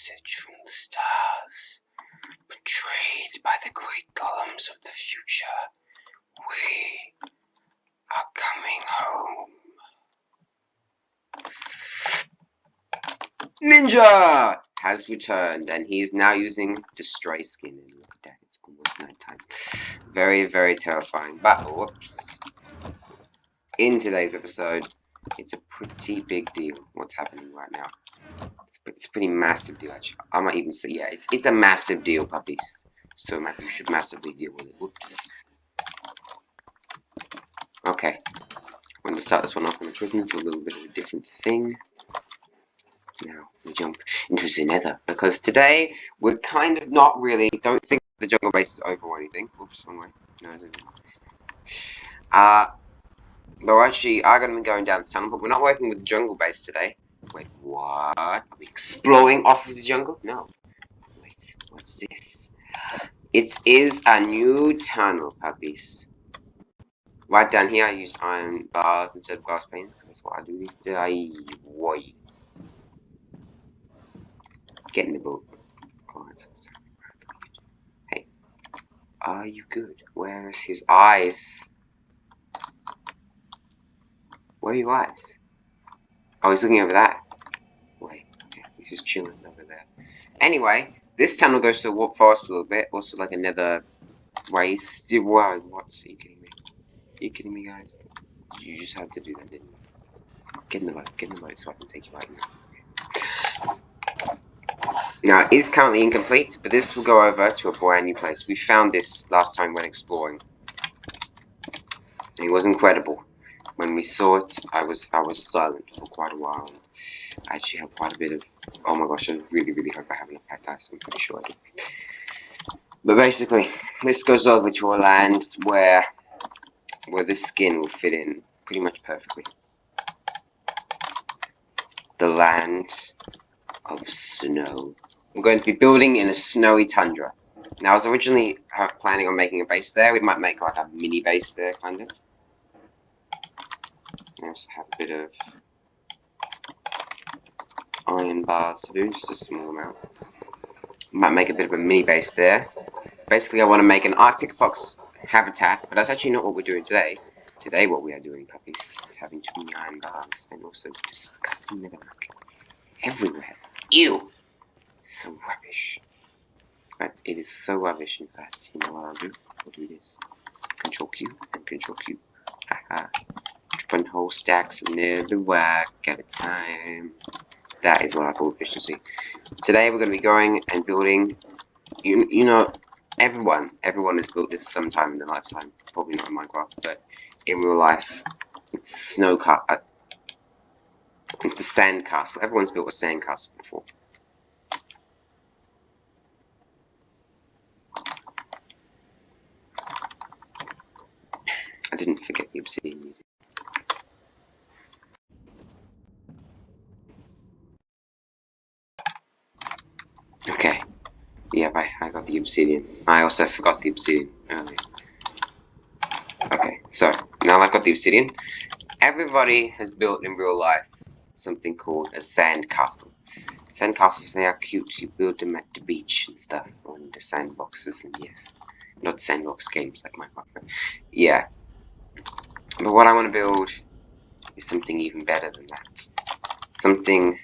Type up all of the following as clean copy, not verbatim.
message from the stars, portrayed by the great columns of the future. We are coming home. Ninja has returned, and he is now using Destroy Skin. And look at that, it's almost nighttime. Very, very terrifying. But, whoops. In today's episode, it's a pretty big deal what's happening right now. It's a pretty massive deal, actually. I might even say, yeah, it's a massive deal, puppies. So you should massively deal with it. Whoops. Okay. I'm going to start this one off in the prison for a little bit of a different thing. Now, we jump into the nether, because today, we're kind of not really, don't think the jungle base is over or anything. Oops, wrong way. No, it isn't. We're actually are going to be going down this tunnel, but we're not working with the jungle base today. Wait, what? Are we exploring off of the jungle? No. Wait, what's this? It is a new tunnel, puppies. Right down here, I used iron bars instead of glass panes, because that's what I do these days. Why? Get in the boat. Alright, so hey, are you good? Where is his eyes? Where are your eyes? Oh, he's looking over that. Wait, okay, he's just chilling over there. Anyway, this tunnel goes to the forest for a little bit. Also, like another waste. Whoa, what? Are you kidding me? Are you kidding me, guys? You just had to do that, didn't you? Get in the boat so I can take you right now. Now, it is currently incomplete, but this will go over to a brand new place. We found this last time when exploring. It was incredible. When we saw it, I was silent for quite a while. I actually have quite a bit of... Oh my gosh, I really, really hope I have enough cacti. I'm pretty sure I do. But basically, this goes over to a land where this skin will fit in pretty much perfectly. The land of snow. We're going to be building in a snowy tundra. Now, I was originally planning on making a base there. We might make like a mini base there, kind of. I also have a bit of iron bars to do, just a small amount. Might make a bit of a mini base there. Basically, I want to make an Arctic fox habitat, but that's actually not what we're doing today. Today, what we are doing, puppies, is having too many iron bars and also disgusting netherrack everywhere. Ew! So rubbish. But it is so rubbish, in fact. You know what I'll do? I'll do this. Control Q and Control Q. Haha. Dropping whole stacks of netherrack at a time. That is what I call efficiency. Today, we're going to be going and building. You know, everyone has built this sometime in their lifetime. Probably not in Minecraft, but in real life, it's it's a sand castle. Everyone's built a sand castle before. I didn't forget the obsidian. Okay. Yep, I got the obsidian. I also forgot the obsidian earlier. Okay, so now I've got the obsidian. Everybody has built in real life something called a sand castle. Sand castles, they are cute. You build them at the beach and stuff, on the sandboxes, and yes, not sandbox games like Minecraft, but yeah. But what I want to build is something even better than that. Something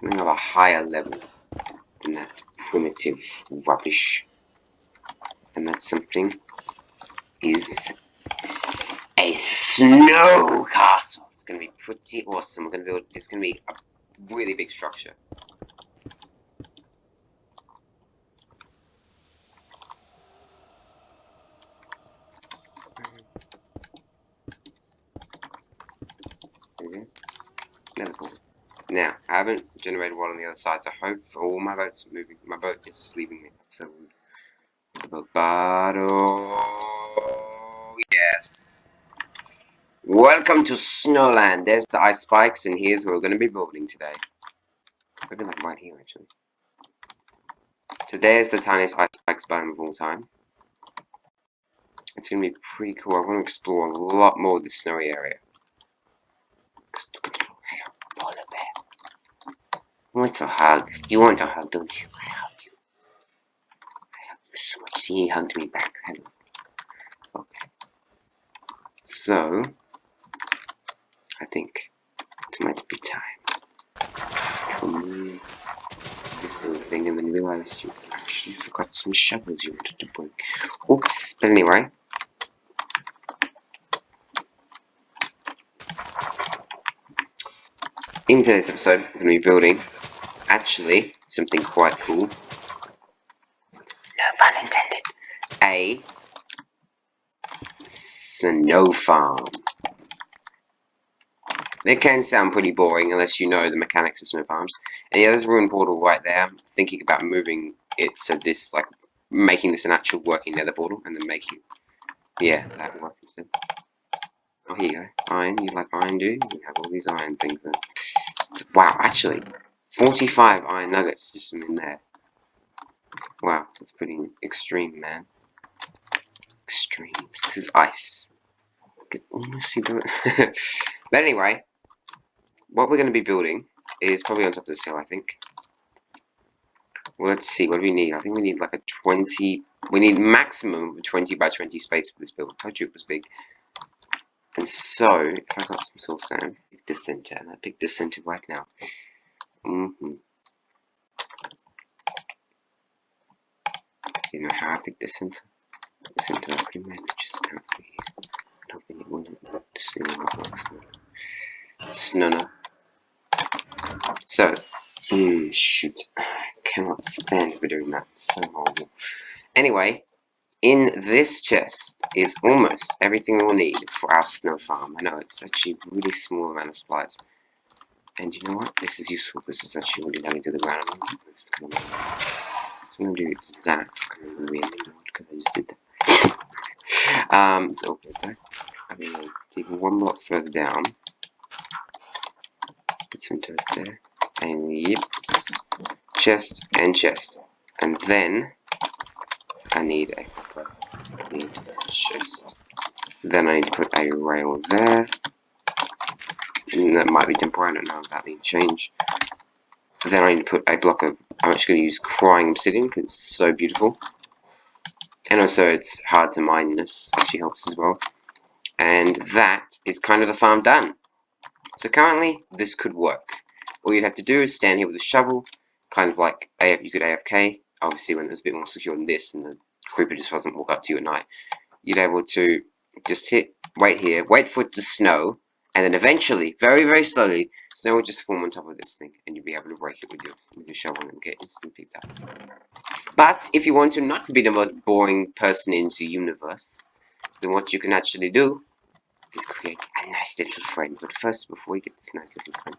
of a higher level than that primitive rubbish. And that something is a snow castle. It's going to be pretty awesome. We're going to build. It's going to be a really big structure. Never cool. Now, I haven't generated one on the other side, so I hope all my boats are moving. My boat is just leaving me. So, the boat battle. Yes. Welcome to Snowland. There's the ice spikes, and here's where we're going to be building today. Maybe like right here, actually. Today is the tiniest ice spikes biome of all time. It's going to be pretty cool. I want to explore a lot more of the snowy area. Look at the polar bear. Want a hug? You want a hug, don't you? I hug you. I hug you so much. See, he hugged me back. Hello. Okay. So, I think it might be time to move this little thing, and then realize you actually forgot some shovels you wanted to bring. Oops. But anyway. In today's episode, we're going to be building, actually, something quite cool. No pun intended. A snow farm. It can sound pretty boring unless you know the mechanics of snow farms. And yeah, there's a ruined portal right there. I'm thinking about moving it so this, like, making this an actual working nether portal, and then making, yeah, that work instead. Oh, here you go. Iron. You like iron, do you? You have all these iron things there. Wow, actually, 45 iron nuggets just from in there. Wow, that's pretty extreme, man. Extreme. This is ice. I can almost see the. But anyway, what we're going to be building is probably on top of this hill, I think. Well, let's see, what do we need? I think we need like a 20... We need maximum of 20 by 20 space for this build. I told you it was big. And so, if I got some soul sand, pick the center, and I pick the center right now. You know how I pick the center? The center I pretty much just can't be. I'm hoping it wouldn't. Just see what works. No. So, shoot. I cannot stand for doing that. It's so horrible. Anyway, in this chest is almost everything we'll need for our snow farm. I know it's actually a really small amount of supplies. And you know what? This is useful because it's actually really dug into the ground. It's kind of so what I'm going to do is that. It's kind of weird because I just did that. So okay, I'm going to dig one block further down. Put some dirt there. And yips. Chest and chest. And then I need a chest. Then I need to put a rail there. And that might be temporary, I don't know if that needs change. Then I need to put a block of, I'm actually going to use crying obsidian because it's so beautiful. And also it's hard to mine, this actually helps as well. And that is kind of the farm done. So currently, this could work. All you'd have to do is stand here with a shovel, kind of like you could AFK, obviously when it was a bit more secure than this and the creeper just doesn't walk up to you at night. You'd be able to just wait here, wait for it to snow, and then eventually, very, very slowly, snow will just form on top of this thing, and you'll be able to break it with your shovel and get instantly picked up. But if you want to not be the most boring person in the universe, then what you can actually do is create a nice little frame. But first, before we get this nice little frame,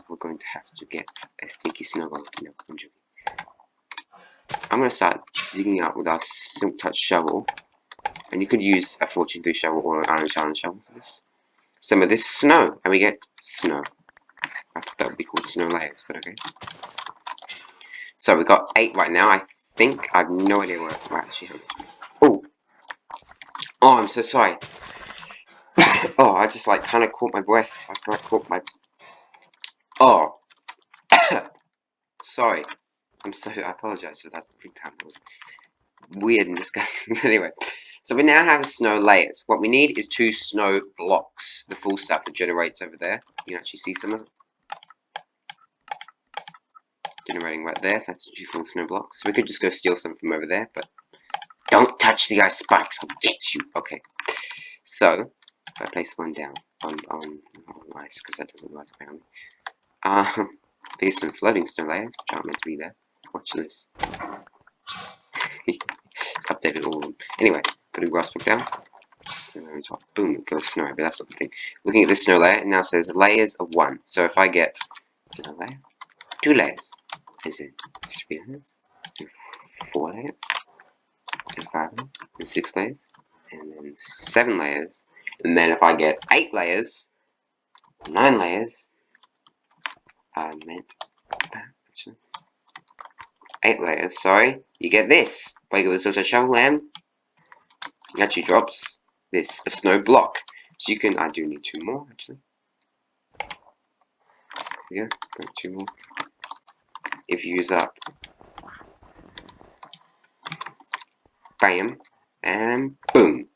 we're going to have to get a sticky snowball. No, I'm joking. I'm going to start digging out with our silk touch shovel. And you could use a fortune 3 shovel or an iron shovel for this. Some of this snow, and we get snow. I thought that would be called snow layers, but okay. So we got 8 right now. I think I have no idea where we're actually having. Oh, I'm so sorry. Oh, I just like kind of caught my breath. I kind of caught my. Oh, sorry. I'm sorry. I apologize for that big time. It was weird and disgusting. But anyway. So we now have snow layers. What we need is 2 snow blocks. The full stuff that generates over there. You can actually see some of it. Generating right there. That's 2 full snow blocks. So we could just go steal some from over there, but don't touch the ice spikes. I'll get you. Okay. So if I place one down on ice, because that doesn't work apparently. There's some floating snow layers, which aren't meant to be there. Watch this. It's updated all of them. Anyway, putting grass book down. Boom, it goes snow, but that's not the thing. Looking at this snow layer, it now says layers of 1. So if I get a layer, 2 layers, is it 3 layers, 4 layers, and 5 layers, and 6 layers, and then 7 layers, and then if I get 8 layers, 9 layers, I meant that, actually. 8 layers, sorry, you get this. If I give this also a shovel and it actually drops this, a snow block. So you can, I do need 2 more actually. There we go, got 2 more. if you use up. Bam. And boom.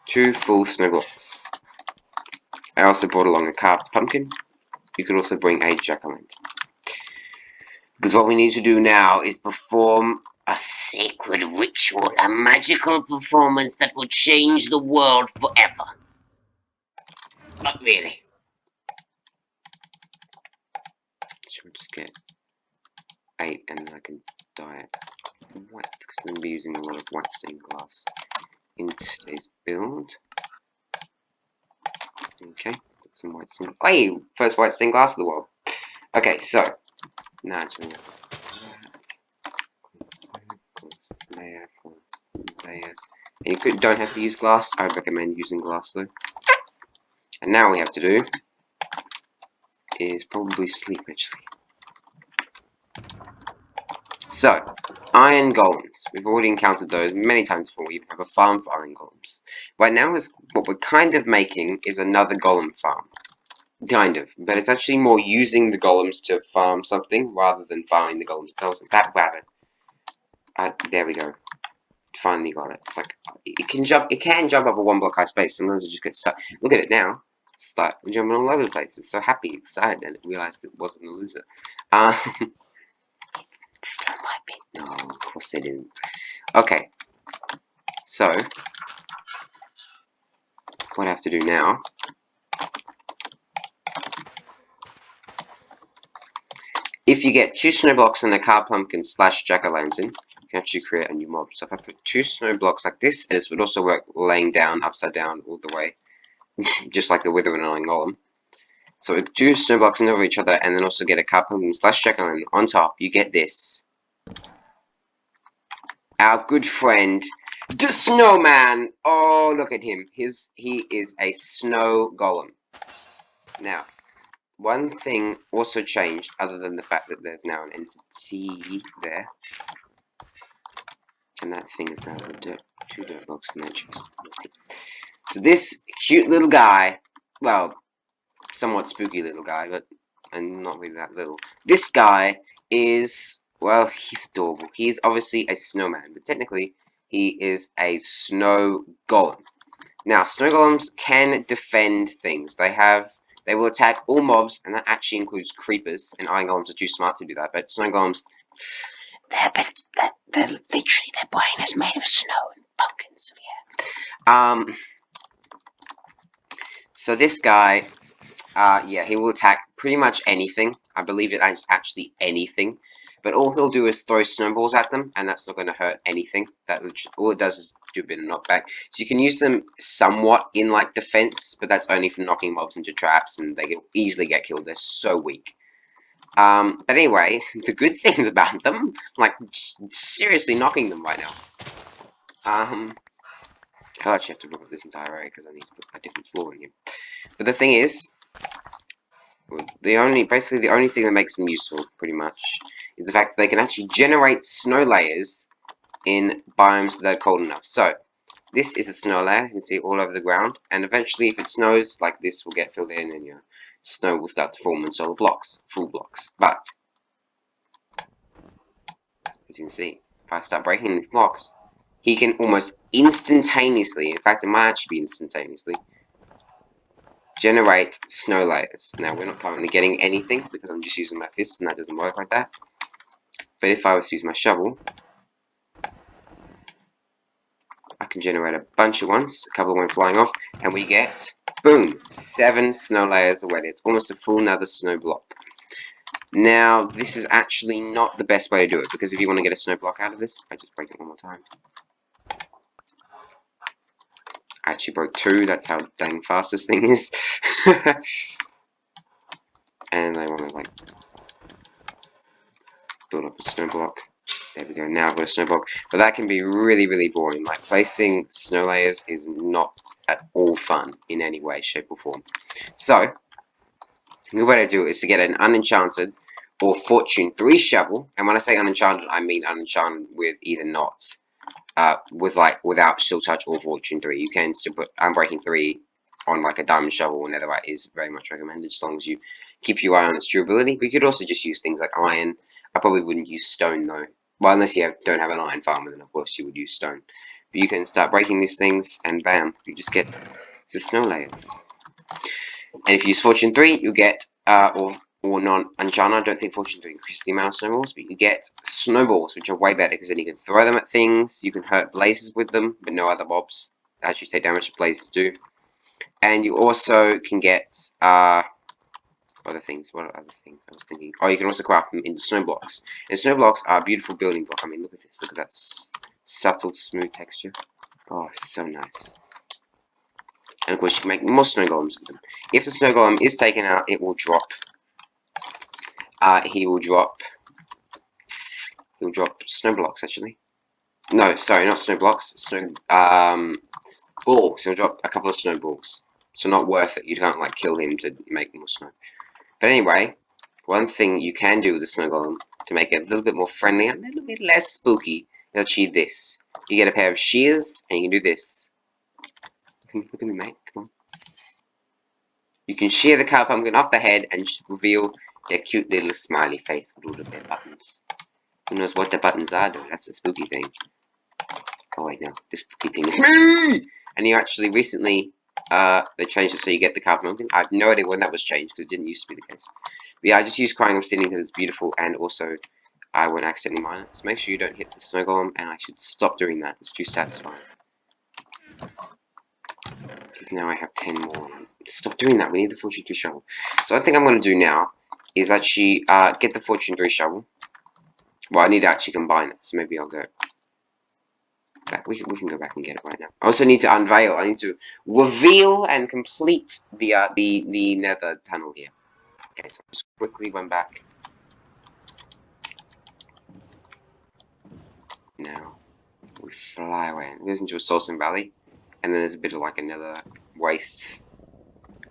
2 full snow blocks. I also brought along a carved pumpkin. You could also bring a jack-o'-lantern. Because what we need to do now is perform a sacred ritual, a magical performance that will change the world forever. Not really. Should we just get 8 and then I can dye it white? Because I'm going to be using a lot of white stained glass in today's build. Okay, got some white stained. Hey, first white stained glass of the world. Okay, so now it's going to layer. And you don't have to use glass. I would recommend using glass though. And now what we have to do is probably sleep actually. So, iron golems. We've already encountered those many times before. We even have a farm for iron golems. Right now, is what we're kind of making is another golem farm. Kind of. But it's actually more using the golems to farm something rather than farming the golems themselves. That rabbit. There we go. Finally got it. It's like, it can jump up a 1 block high space. Sometimes it just gets stuck. Look at it now. It's like, we're jumping all over the place. It's so happy, excited, and it realized it wasn't a loser. Still might be. No, of course it isn't. Okay. So, what I have to do now if you get 2 snow blocks and a carved pumpkin / jack-o'-lantern, you can actually create a new mob. So if I put 2 snow blocks like this, and this would also work laying down, upside down, all the way, just like the wither and iron golem. So 2 snow blocks over each other, and then also get a carved pumpkin / jack-o'-lantern on top, you get this. Our good friend, the snowman! Oh, look at him. He is a snow golem. Now, one thing also changed, other than the fact that there's now an entity there. And that thing is now 2 dirt blocks in that chest. So this cute little guy, well, somewhat spooky little guy, and not really that little. This guy is, well, he's adorable. He's obviously a snowman, but technically he is a snow golem. Now, snow golems can defend things. They will attack all mobs, and that actually includes creepers, and iron golems are too smart to do that, but snow golems, they're literally, their brain is made of snow and pumpkins, so yeah. So this guy, yeah, he will attack pretty much anything. I believe it is actually anything. But all he'll do is throw snowballs at them, and that's not going to hurt anything. All it does is do a bit of knockback. So you can use them somewhat in, like, defense, but that's only for knocking mobs into traps, and they can easily get killed. They're so weak. But anyway, the good things about them, like, seriously knocking them right now. I'll actually have to rip up this entire area because I need to put a different floor in here. But the thing is, basically the only thing that makes them useful, pretty much, is the fact that they can actually generate snow layers in biomes that are cold enough. So, this is a snow layer, you can see it all over the ground, and eventually if it snows, like this will get filled in and your snow will start to form in solid blocks, full blocks. But, as you can see, if I start breaking these blocks, he can almost instantaneously, in fact it might actually be instantaneously, generate snow layers. Now, we're not currently getting anything because I'm just using my fist and that doesn't work like that. But if I was to use my shovel, I can generate a bunch of ones. A couple went flying off, and we get, boom, 7 snow layers already. It's almost a full another snow block. Now, this is actually not the best way to do it, because if you want to get a snow block out of this, I just break it one more time. I actually broke 2, that's how dang fast this thing is. And I want to, like, build up a snow block. There we go, now I've got a snow block. But that can be really, really boring. Like, placing snow layers is not at all fun in any way, shape, or form. So, the way to do it is to get an unenchanted or Fortune 3 shovel. And when I say unenchanted, I mean unenchanted with either knots. Without Shield Touch or Fortune 3. You can still put Unbreaking 3 on like a diamond shovel or netherite is very much recommended, as long as you keep your eye on its durability. But you could also just use things like iron. I probably wouldn't use stone though. Well, unless you don't have an iron farmer, then of course you would use stone. But you can start breaking these things, and bam, you just get the snow layers. And if you use Fortune 3, you get, or non-Enchanter, I don't think Fortune 3 increases the amount of snowballs, but you get snowballs, which are way better, because then you can throw them at things, you can hurt blazes with them, but no other mobs actually take damage that blazes do. And you also can get, other things. What are other things I was thinking? Oh, you can also craft them into snow blocks. And snow blocks are a beautiful building block. I mean, look at this. Look at that subtle, smooth texture. Oh, so nice. And of course, you can make more snow golems with them. If the snow golem is taken out, it will drop. He'll drop snow blocks, actually. No, sorry, not snow blocks. Snow balls. He'll drop a couple of snowballs. So not worth it. You can't like kill him to make more snow. But anyway, one thing you can do with the snow golem to make it a little bit more friendly, a little bit less spooky, is actually this. You get a pair of shears, and you can do this. Look at me, mate. Come on. You can shear the cow pumpkin off the head and reveal their cute little smiley face with all of their buttons. Who knows what the buttons are, though? That's the spooky thing. Oh wait, no. The spooky thing is me! And you actually recently, they changed it so you get the cow pumpkin. I have no idea when that was changed, because it didn't used to be the case. But yeah, I just use Crying Obsidian because it's beautiful, and also I won't accidentally mine it. So make sure you don't hit the snow golem, and I should stop doing that. It's too satisfying. Because now I have 10 more. Stop doing that. We need the Fortune 3 shovel. So I think I'm going to do now is actually get the Fortune 3 shovel. Well, I need to actually combine it, so maybe I'll go back. We can go back and get it right now. I also need to unveil. I need to reveal and complete the nether tunnel here. Okay, so I just quickly went back. Now we fly away. It goes into a Soulstone Valley, and then there's a bit of like another waste,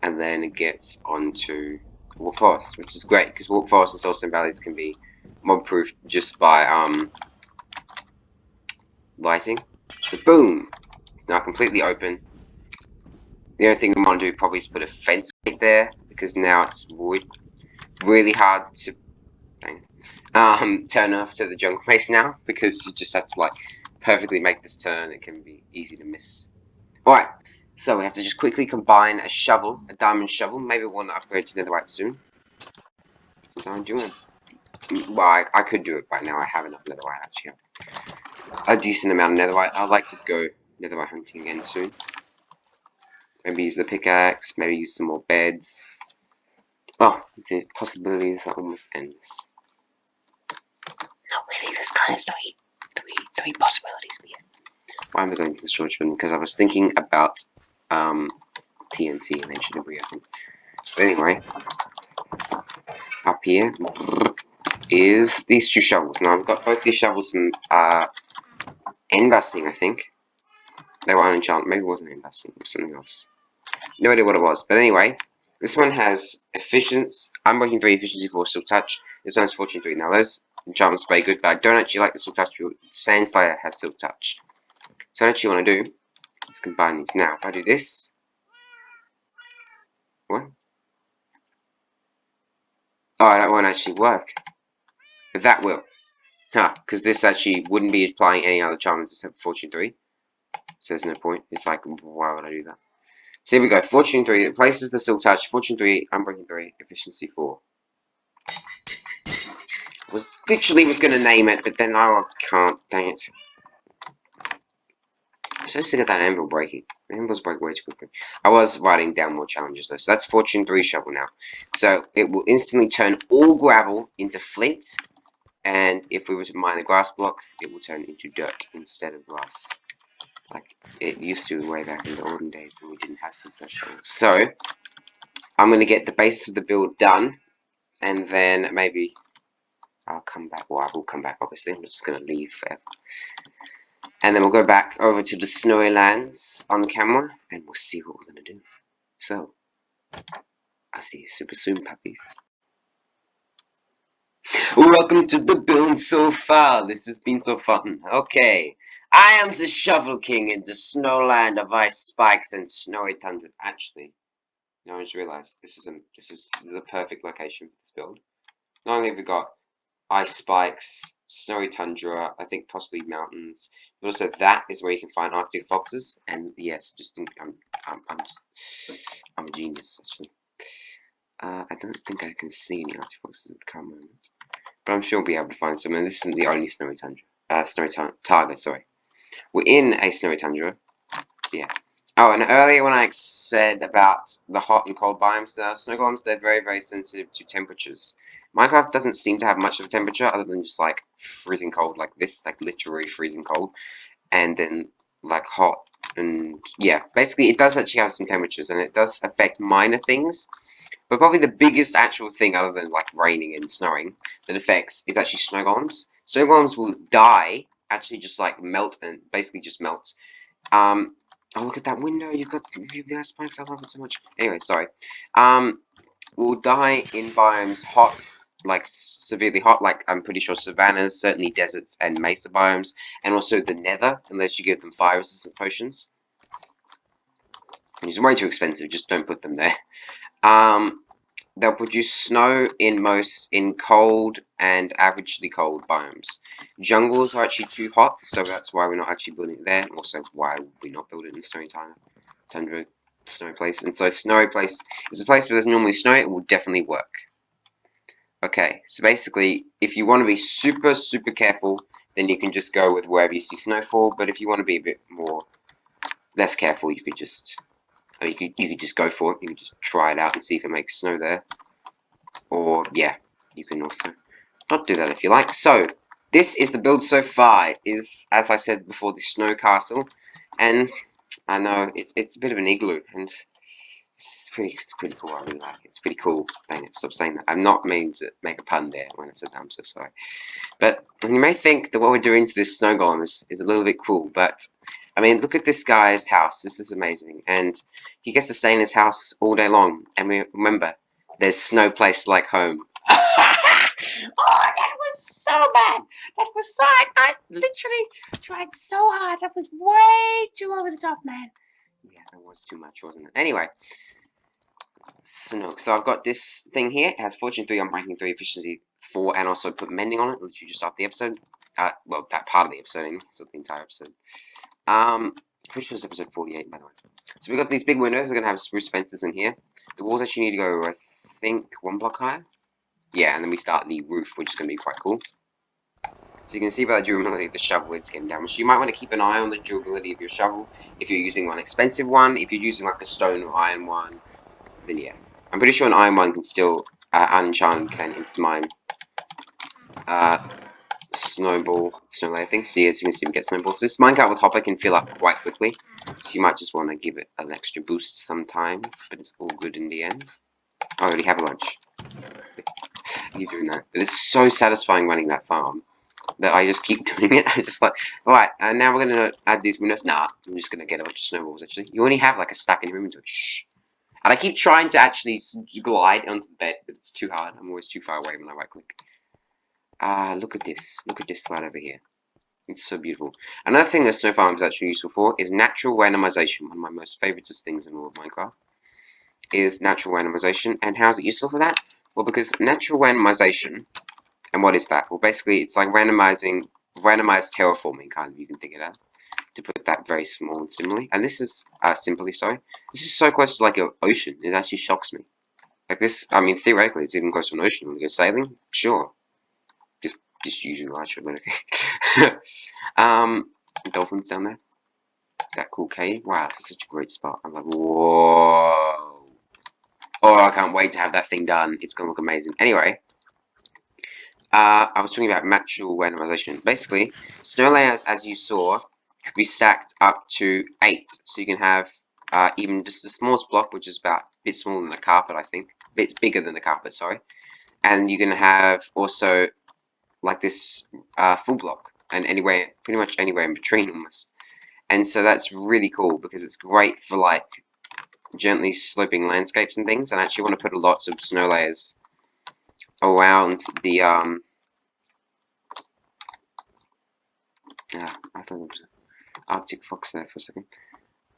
and then it gets onto Warp Forest, which is great because Warp Forest and Soulstone Valleys can be mob-proof just by lighting. So boom, it's now completely open. The only thing we want to do probably is put a fence gate there because now it's really hard to turn off to the jungle base now because you just have to like perfectly make this turn. It can be easy to miss. Alright, so we have to just quickly combine a shovel, a diamond shovel. Maybe we want to upgrade to netherite soon. Since I'm doing it. Well, I could do it right now. I have enough netherite actually. A decent amount of netherite. I'd like to go netherite hunting again soon. Maybe use the pickaxe, maybe use some more beds. Oh, the possibilities are almost endless. Not really, there's kind of three possibilities we get. Why am I going to the storage bin? Because I was thinking about TNT and ancient debris, I think. But anyway, up here is these two shovels. Now I've got both these shovels from Endbusting, I think. They were unenchanted. Maybe it wasn't Endbusting, it was something else. No idea what it was. But anyway, this one has efficiency. I'm working 3, efficiency 4, silk touch. This one has fortune 3. Now those enchantments are very good, but I don't actually like the silk touch. Sand Slayer has silk touch. So what I actually want to do is combine these. Now, if I do this, what? Oh, that won't actually work. But that will. Huh, because this actually wouldn't be applying any other enchantments except for fortune 3. So there's no point. It's like, why would I do that? So here we go. Fortune 3 it places the silk touch. Fortune 3, unbreaking 3, efficiency 4. Literally was going to name it, but then I can't. Dang it. I'm so sick of that anvil breaking. The anvils break way too quickly. I was writing down more challenges though. So that's Fortune 3 shovel now. So it will instantly turn all gravel into flint. And if we were to mine a grass block, it will turn into dirt instead of grass. Like it used to way back in the olden days when we didn't have silk touch shovels. So I'm going to get the basis of the build done. And then maybe I'll come back. Well, I will come back obviously. I'm just going to leave forever. And then we'll go back over to the snowy lands on camera, and we'll see what we're going to do. So, I'll see you super soon, puppies. Welcome to the build so far. This has been so fun. Okay, I am the Shovel King in the snowland of ice spikes and snowy tundra. Actually, no one's realized this is a perfect location for this build. Not only have we got ice spikes, snowy tundra, I think possibly mountains, but also that is where you can find Arctic foxes. And yes, I'm a genius actually. I don't think I can see any Arctic foxes at the current moment, but I'm sure we'll be able to find some. And this isn't the only snowy tundra. Targa, sorry. We're in a snowy tundra. Yeah. Oh, and earlier when I said about the hot and cold biomes, snow golems, they're very, very sensitive to temperatures. Minecraft doesn't seem to have much of a temperature other than just like freezing cold like this, like literally freezing cold, and then like hot, and yeah, basically it does actually have some temperatures, and it does affect minor things, but probably the biggest actual thing other than like raining and snowing that affects is actually snow golems. Snow golems will die, actually just like melt and basically just melt. Oh, look at that window. You've got the ice spikes. I love it so much. Anyway, sorry. Will die in biomes hot, like severely hot, like I'm pretty sure savannas, certainly deserts and mesa biomes, and also the nether, unless you give them fire resistant potions. It's way too expensive. Just don't put them there. They'll produce snow in cold and averagely cold biomes. Jungles are actually too hot, so that's why we're not actually building it there. Also, why we not build it in snowy tundra, snowy place. And so, snowy place is a place where there's normally snow. It will definitely work. Okay, so basically, if you want to be super, super careful, then you can just go with wherever you see snowfall. But if you want to be a bit more less careful, you could just you could just go for it. You could just try it out and see if it makes snow there. Or, yeah, you can also not do that if you like. So, this is the build so far. It is, as I said before, the snow castle. And I know it's a bit of an igloo. And it's pretty cool. I really like it. It's pretty cool. Dang it, stop saying that. I'm not meaning to make a pun there when I said that. I'm so sorry. But you may think that what we're doing to this snow golem is a little bit cool. But, I mean, look at this guy's house. This is amazing. And he gets to stay in his house all day long. And remember, there's no place like home. Oh, that was so bad. That was so... I literally tried so hard. That was way too over the top, man. Yeah, that was too much, wasn't it? Anyway. So I've got this thing here. It has Fortune 3, Unbreaking 3, Efficiency 4, and also put Mending on it, literally just after the episode. Well, that part of the episode, anyway, so the entire episode. Pretty sure it's episode 48, by the way. So we've got these big windows. They're going to have spruce fences in here. The walls actually need to go, I think, 1 block higher. Yeah, and then we start the roof, which is going to be quite cool. So you can see by the durability of the shovel, it's getting damaged. So you might want to keep an eye on the durability of your shovel. If you're using one expensive one, if you're using like a stone or iron one, then yeah. I'm pretty sure an iron one can still, unenchanted can instant mine, snow layer things. So yes, you can see we get snowballs. So this minecart with hopper can fill up quite quickly. So you might just want to give it an extra boost sometimes, but it's all good in the end. I already have a bunch. Keep doing that. But it's so satisfying running that farm that I just keep doing it. I'm just like, alright, and now we're going to add these windows. Nah, I'm just going to get a bunch of snowballs actually. You only have like a stack in your inventory. Shh. And I keep trying to actually glide onto the bed, but it's too hard. I'm always too far away when I right click. Look at this. Look at this right over here. It's so beautiful. Another thing that snow farm is actually useful for is natural randomization. One of my most favoritist things in all of Minecraft is natural randomization. And how is it useful for that? Well, because natural randomization, and what is that? Well, basically, it's like randomized terraforming, kind of, you can think it as, to put that very small and simply. And this is, simply, sorry. This is so close to like an ocean, it actually shocks me. Like this, I mean, theoretically, it's even close to an ocean. You want to go sailing? Sure. Just using light, but okay. Dolphins down there. That cool cave. Wow, this is such a great spot. I'm like, whoa. Oh, I can't wait to have that thing done. It's gonna look amazing. Anyway, I was talking about natural randomization. Basically, snow layers, as you saw, could be stacked up to 8. So you can have even just the smallest block, which is about a bit smaller than the carpet, I think. A bit bigger than the carpet, sorry. And you can have also like this full block, and anywhere, pretty much anywhere in between almost. And so that's really cool because it's great for like gently sloping landscapes and things. And I actually want to put lots of snow layers around the I thought it was Arctic fox there for a second.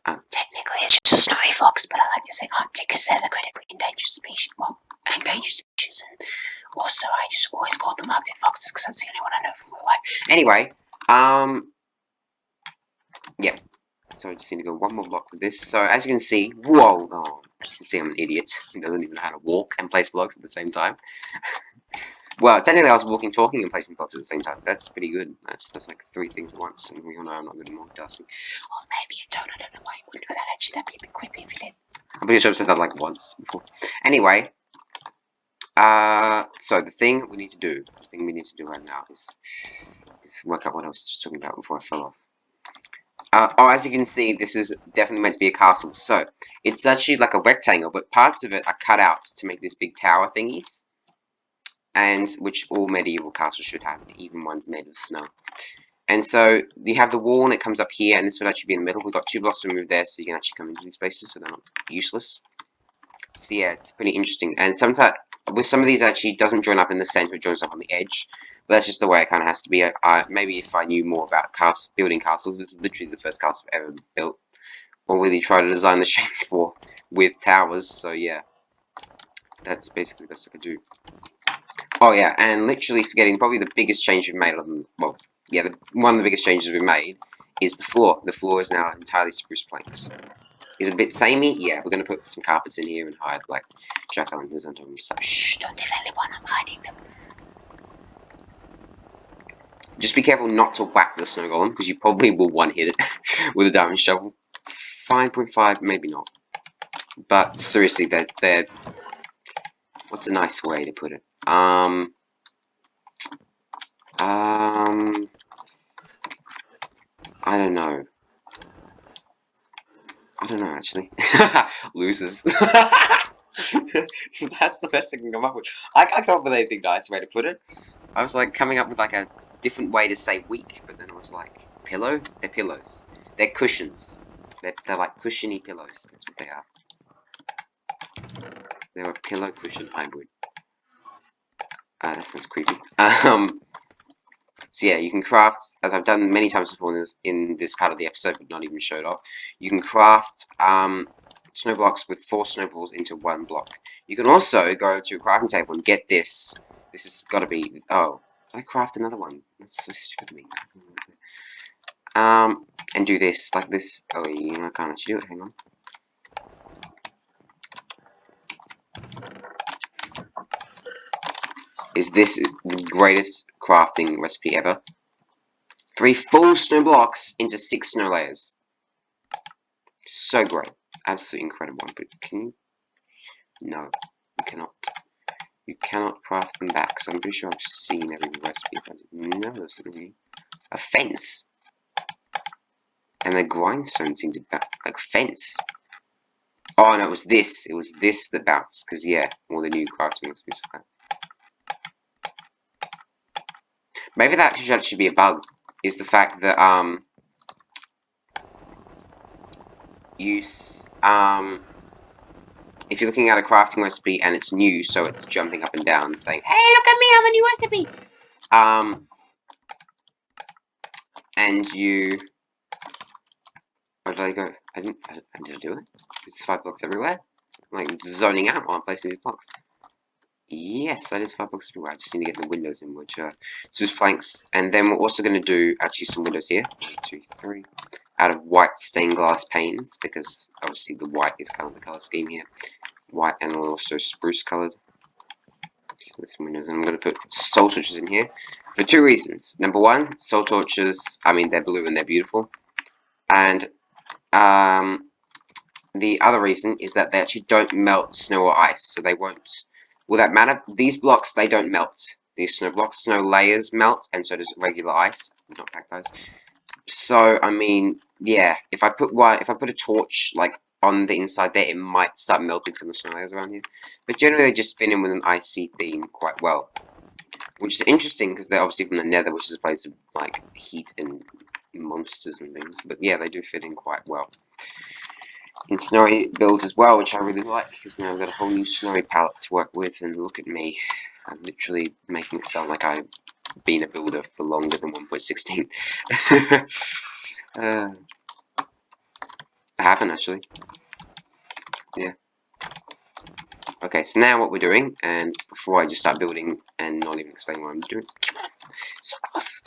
Technically, it's just a snowy fox, but I like to say Arctic because they're the critically endangered species. Well, endangered species, and also I just always call them Arctic foxes because that's the only one I know from real life. Anyway, yeah. So I just need to go one more block with this. So as you can see, whoa, oh, as you can see I'm an idiot who doesn't even know how to walk and place blocks at the same time. Well, technically I was walking, talking, and placing blocks at the same time. That's pretty good. That's like 3 things at once, and we all know I'm not good at multitasking. Or maybe you don't. I don't know why you wouldn't do that. Actually, that'd be a bit creepy if you did. I'm pretty sure I've said that like once before. Anyway, so the thing we need to do right now is work out what I was just talking about before I fell off. Oh, as you can see, this is definitely meant to be a castle. So, it's actually like a rectangle, but parts of it are cut out to make this big tower thingies. And which all medieval castles should have, even ones made of snow. And so, you have the wall and it comes up here, and this would actually be in the middle. We've got 2 blocks removed there, so you can actually come into these spaces, so they're not useless. So yeah, it's pretty interesting. And sometimes, with some of these actually doesn't join up in the center, it joins up on the edge. But that's just the way it kind of has to be. Maybe if I knew more about building castles, this is literally the first castle I've ever built. Or really try to design the shape for with towers, so yeah. That's basically the best I could do. Oh yeah, and literally forgetting, probably the biggest change we've made on them, well, yeah, one of the biggest changes we've made is the floor. The floor is now entirely spruce planks. Is it a bit samey? Yeah, we're going to put some carpets in here and hide, like, jack-o'-lanterns and stuff. Shh, don't tell anyone I'm hiding them. Just be careful not to whack the snow golem, because you probably will one-hit it with a diamond shovel. 5.5, maybe not. But, seriously, they're... What's a nice way to put it? I don't know. I don't know, actually. Losers. That's the best I can come up with. I can't come up with anything nice way to put it. I was like coming up with like a different way to say weak, but then I was like, pillow? They're pillows. They're cushions. They're like cushiony pillows. That's what they are. They're a pillow cushion hybrid. That sounds creepy. So yeah, you can craft, as I've done many times before in this part of the episode, but not even showed off. You can craft snow blocks with 4 snowballs into 1 block. You can also go to a crafting table and get this. This has got to be. Oh, did I craft another one? That's so stupid of me. And do this like this. Oh, yeah, I can't actually do it. Hang on. Is this the greatest crafting recipe ever? 3 full snow blocks into 6 snow layers. So great. Absolutely incredible. But can you? No, you cannot. You cannot craft them back. So I'm pretty sure I've seen every recipe. No, that's not really. A fence. And the grindstone seemed to be like a fence. Oh no, it was this. It was this that bounced. Because yeah, all the new crafting recipes for that. Maybe that should actually be a bug. Is the fact that if you're looking at a crafting recipe and it's new, so it's jumping up and down saying, "Hey, look at me, I'm a new recipe." And you, where did I go? I did I do it? There's 5 blocks everywhere. I'm like zoning out while I'm placing these blocks. Yes, that is 5 blocks everywhere. I just need to get the windows in, which are spruce planks. And then we're also going to do actually some windows here. 1, 2, 3. Out of white stained glass panes, because obviously the white is kind of the color scheme here. White and also spruce colored. Some windows, and I'm going to put soul torches in here for 2 reasons. Number 1, soul torches, I mean, they're blue and they're beautiful. And the other reason is that they actually don't melt snow or ice, so they won't. Will that matter? These blocks, they don't melt. These snow blocks, snow layers melt, and so does regular ice, not packed ice. So, I mean, yeah, if I put a torch, like, on the inside there, it might start melting some of the snow layers around here. But generally, they just fit in with an icy theme quite well. Which is interesting, because they're obviously from the nether, which is a place of, like, heat and monsters and things. But yeah, they do fit in quite well. In snowy builds as well, which I really like, because now I've got a whole new snowy palette to work with, and look at me. I'm literally making it sound like I've been a builder for longer than 1.16. I haven't actually. Yeah. Okay, so now what we're doing, and before I just start building and not even explain what I'm doing, so gross.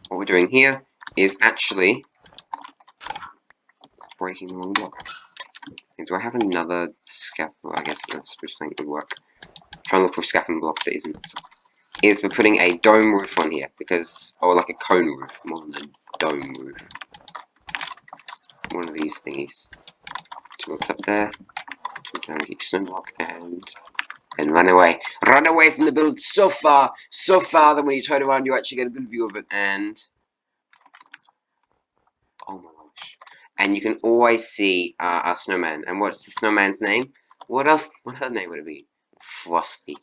What we're doing here is actually breaking the wrong block. Do I have another scaffold? I guess that's which thing would work. I'm trying to look for a scaffolding block that isn't. Is we're putting a dome roof on here because, or like a cone roof more than a dome roof. One of these thingies. Two blocks up there. Down keep snow block and run away. Run away from the build so far that when you turn around you actually get a good view of it and oh my gosh. And you can always see our snowman. And what's the snowman's name? What other name would it be? Frosty.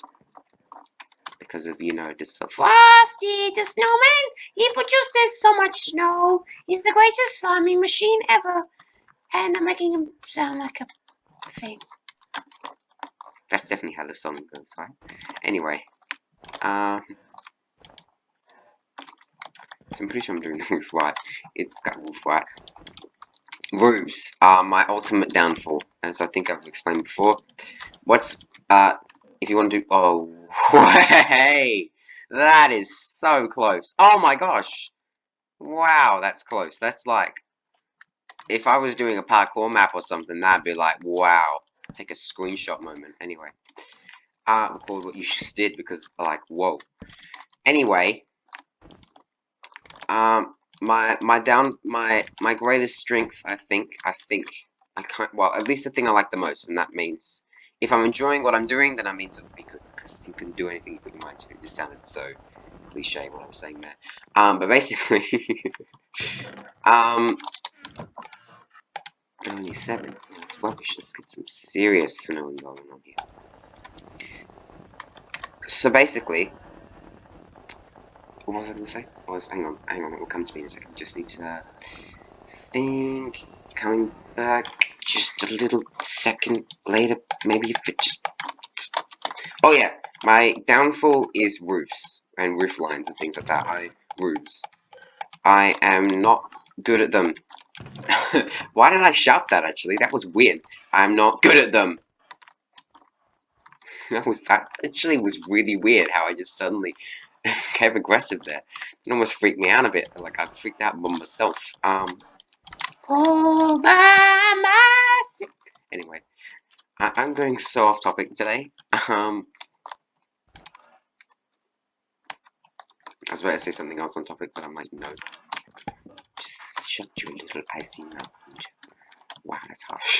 Because of, you know, this stuff. Frosty, the snowman, he produces so much snow. He's the greatest farming machine ever. And I'm making him sound like a thing. That's definitely how the song goes, right? Anyway. So I'm pretty sure I'm doing the roof right. It's got roof right. Roofs are my ultimate downfall, as I think I've explained before. What's, if you want to do, oh, hey! That is so close. Oh my gosh! Wow, that's close. That's like, if I was doing a parkour map or something, that'd be like, wow. Take a screenshot moment. Anyway. Record what you just did because, like, whoa. Anyway. My greatest strength, I think, I can't, well, at least the thing I like the most, and that means, if I'm enjoying what I'm doing, then that means it'll be good, because you can do anything you put your mind to. It just sounded so cliche what I was saying there. But basically, only 7, that's rubbish, let's get some serious snowing going on here. So basically, what was I going to say? Hang on, it will come to me in a second. Just need to think. Coming back just a little second later, maybe if it just. Oh yeah, my downfall is roofs and roof lines and things like that. Roofs. I am not good at them. Why did I shout that? Actually, that was weird. I'm not good at them. That actually was really weird. How I just suddenly became aggressive there. It almost freaked me out a bit. Like I freaked out by myself. All by myself. Anyway, I'm going so off topic today. I was about to say something else on topic, but I'm like, no. Just shut your little icy mouth. Wow, that's harsh.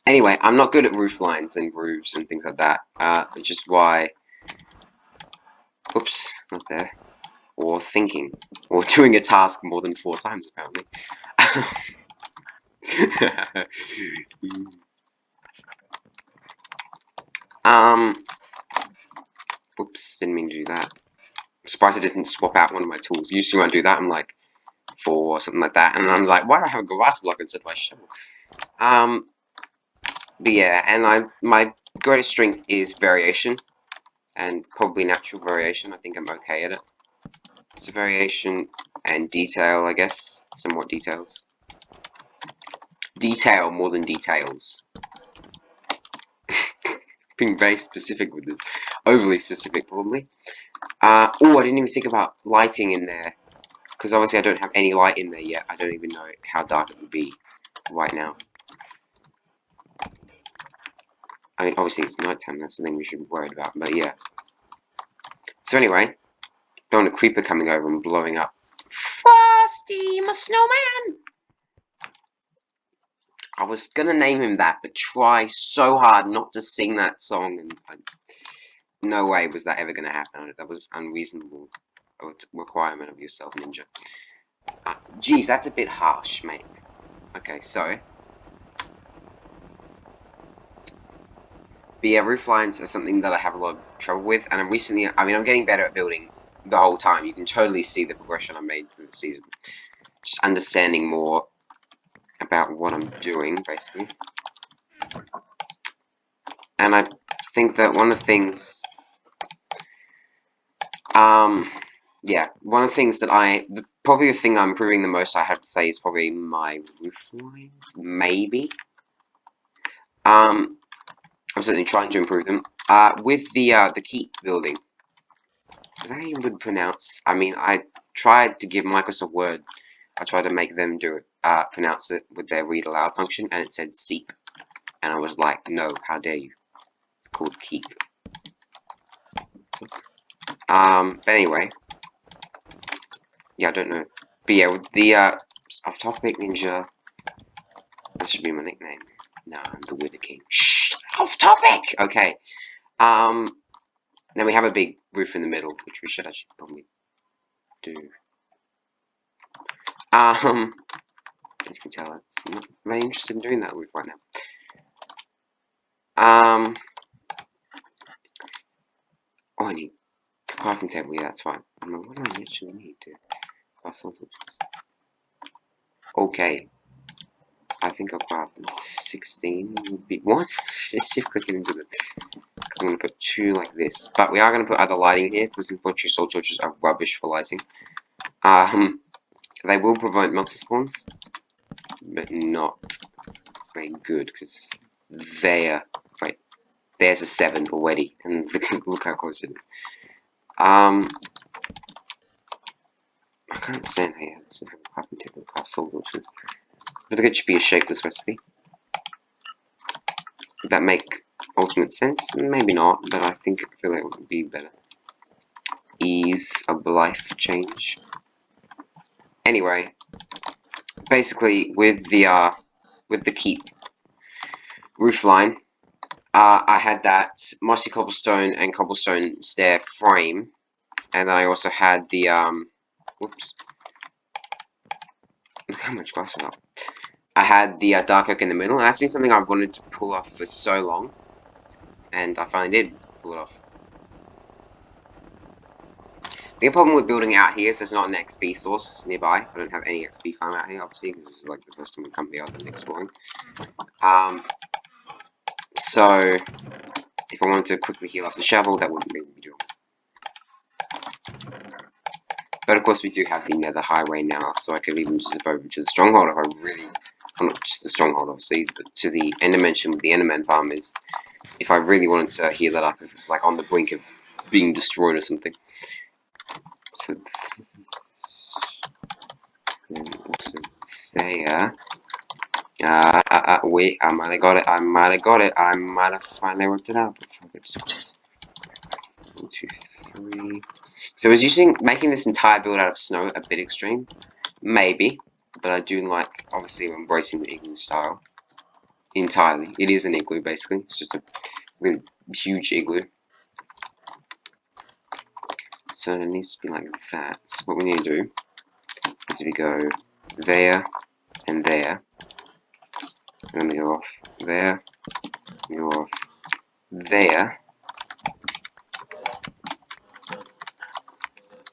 Anyway, I'm not good at roof lines and roofs and things like that. Which is why. Oops, not there. Or thinking. Or doing a task more than 4 times, apparently. Oops, didn't mean to do that. I'm surprised I didn't swap out one of my tools. Usually when I do that, I'm like 4 or something like that, and I'm like, why do I have a grass block instead of my shovel? But yeah, and my greatest strength is variation, and probably natural variation. I think I'm okay at it. So variation and detail, I guess. Somewhat details. Detail more than details. Being very specific with this. Overly specific, probably. Oh, I didn't even think about lighting in there. Because obviously I don't have any light in there yet. I don't even know how dark it would be right now. I mean, obviously it's nighttime. That's the thing we should be worried about. But yeah. So anyway, don't want a creeper coming over and blowing up. Frosty, my snowman. I was gonna name him that, but try so hard not to sing that song, and no way was that ever gonna happen. That was unreasonable requirement of yourself, Ninja. Geez, that's a bit harsh, mate. Okay, so. But yeah, roof lines are something that I have a lot of trouble with, and I'm getting better at building the whole time. You can totally see the progression I made through the season. Just understanding more about what I'm doing, basically. And I think that one of the things, yeah, one of the things that probably the thing I'm improving the most, I have to say, is probably my roof lines, maybe. I'm certainly trying to improve them. With the keep building, is that how you would pronounce? I mean, I tried to give Microsoft Word. I tried to make them do it, pronounce it with their read aloud function, and it said seep, and I was like, no, how dare you? It's called keep. But anyway, yeah, I don't know. But yeah, with the off-topic ninja, that should be my nickname. No, I'm the Wither King. Shh, off-topic. Okay. Then we have a big roof in the middle, which we should actually probably do. As you can tell, it's not very interested in doing that roof right now. Oh, I need a crafting table. Yeah, that's fine. I mean, what do I actually need to craft something? Okay. I think I'll craft 16 would be. What? Just shift clicking into the. Because I'm going to put 2 like this. But we are going to put other lighting here, because unfortunately soul torches are rubbish for lighting. They will prevent monster spawns, but not very good, because wait, there's a 7 already, and look how close it is. I can't stand here, so have a crafting table, craft soul torches. I think it should be a shapeless recipe. Would that make ultimate sense? Maybe not, but I feel like it would be better. Ease of life change. Anyway, basically with the keep roof line, I had that mossy cobblestone and cobblestone stair frame, and then I also had the whoops. Look how much grass I got. I had the dark oak in the middle, and that's been something I've wanted to pull off for so long, and I finally did pull it off. The problem with building out here is there's not an XP source nearby. I don't have any XP farm out here, obviously, because this is like the first time we come here other than exploring. So, if I wanted to quickly heal off the shovel, that wouldn't really be doable. But of course, we do have the Nether Highway now, so I could even zip over to the Stronghold if I really. Well, not just the Stronghold, obviously, but to the End Dimension with the Enderman farmers. If I really wanted to heal that up, if it was like on the brink of being destroyed or something. So, also there. Wait, I might have got it. I might have finally worked it out. 1, 2, 3. So I was making this entire build out of snow a bit extreme. Maybe. But I do like, obviously, embracing the igloo style. Entirely. It is an igloo, basically. It's just a really huge igloo. So it needs to be like that. So what we need to do is we go there and there. And then we go off there. We go off there.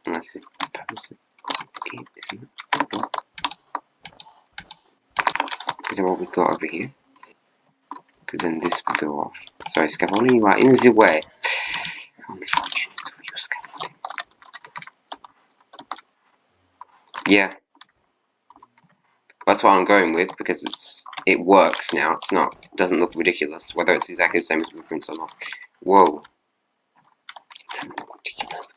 And I suppose it's okay, isn't it? Is that what we got over here? Because then this will go off. Sorry, scaffolding, you are in the way. Unfortunate for you, scaffolding. Yeah. That's what I'm going with, because it works now. It doesn't look ridiculous, whether it's exactly the same as blueprints or not. Whoa. It doesn't look ridiculous.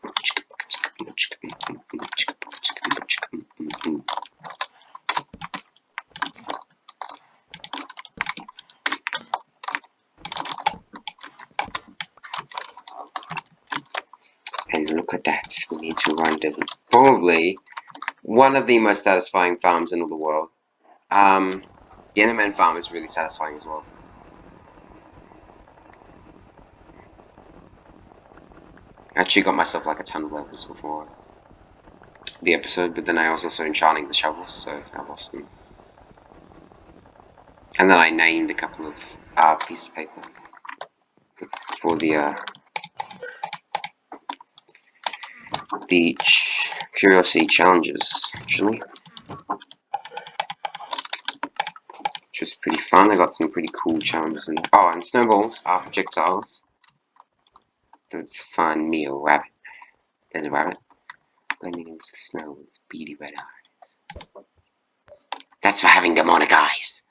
And look at that. We need to run probably one of the most satisfying farms in all the world. The Enderman farm is really satisfying as well. I actually got myself like a ton of levels before the episode, but then I also saw enchanting the shovels, so I lost them. And then I named a couple of pieces of paper for the curiosity challenges, actually. Which was pretty fun. I got some pretty cool challenges in there. Oh, and snowballs are projectiles. Let's find me a rabbit. There's a rabbit. blending into the snow with its beady red eyes. That's for having demonic eyes.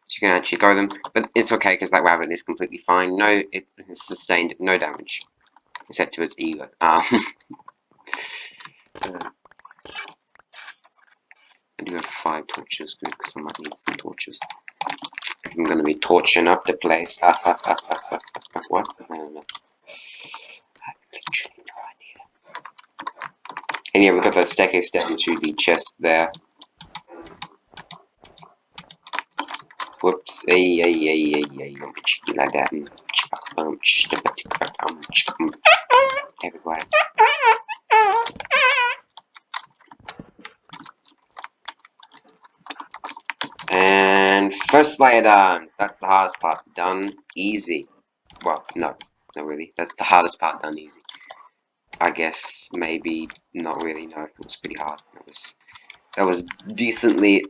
So you can actually throw them, but it's okay because that rabbit is completely fine. No, it has sustained no damage, except to its ego. I do have 5 torches, good, because I might need some torches. I'm going to be torching up the place. What? I don't know. I have literally no idea. And yeah, we've got the staircase down to the chest there. Whoops. Hey, don't be cheeky like that. Everybody. And first layer downs. That's the hardest part. Done easy. Well, no, not really. That's the hardest part. Done easy. I guess maybe not really. No, it was pretty hard. That was decently